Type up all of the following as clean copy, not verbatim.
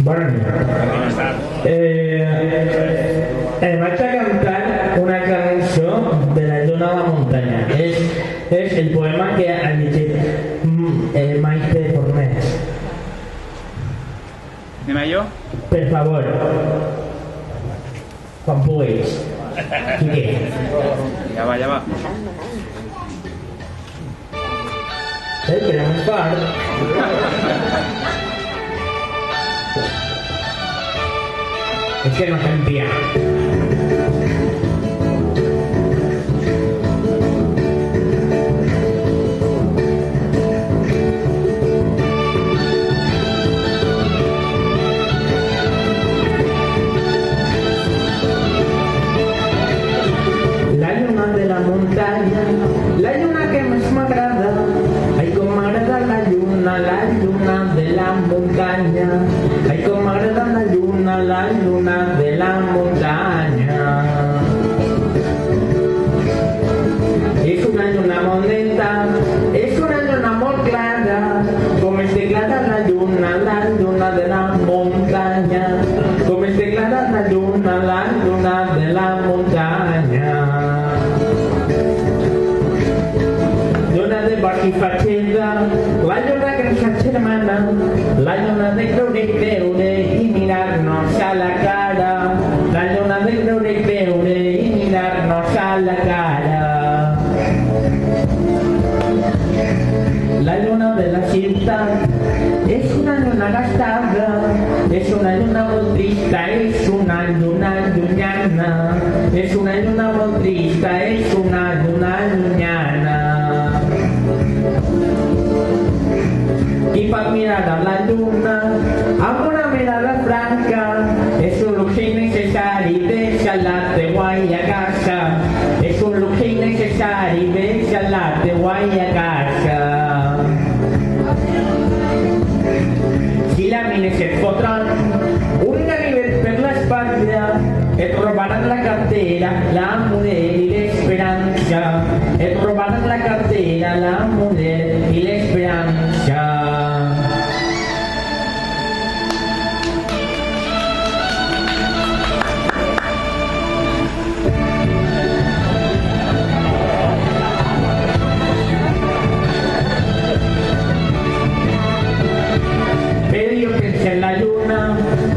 Bona nit. Vaig a cantar una cançó de la lluna a la muntanya. És el poema que ha llegit Maite Fornés. Anem jo? Per favor. Quan puguis. Quique. Ja va, ja va. Que era més fort. Es que no sentia. La lluna de la muntanya, la lluna que més m'agrada. Ai, com m'agrada la lluna de la muntanya. Ai, com m'agrada la lluna de la muntanya. És una lluna molt neta, és una lluna molt clara, com és de clara la lluna de la muntanya. Com és de clara la lluna de la muntanya. Lluna de bosc i fatxenda, la lluna que ens agermana, la lluna de creure i mirar-nos a la cara, la lluna de creure i mirar-nos a la cara. La lluna de la ciutat és una lluna gastada, és una lluna molt trista, és una lluna llunyana, és una lluna molt trista, és una lluna llunyana. Qui pot mirar a la lluna amb una mirada franca és un luxe innecessari, deixa la teua a casa. És un luxe innecessari, deixa la teua a casa. Si la mines et fotran un ganivet per l'espatlla, et robaran la cartera, la muller i l'esperança. Et robaran la cartera, la muller i l'esperança.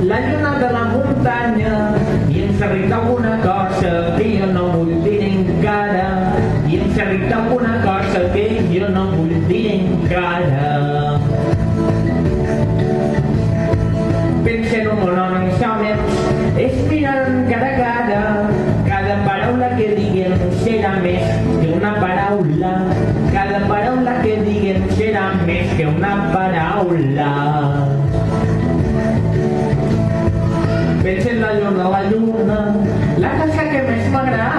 La lluna de la muntanya, i hem servit alguna cosa que jo no vull dir encara, i hem servit alguna cosa que jo no vull dir encara. Pensa en un monònims homes, és mirant cara a cara, cada paraula que diguem serà més que una paraula, cada paraula que diguem serà més que una paraula. Pensa en la lluna, la casa que més m'agrada,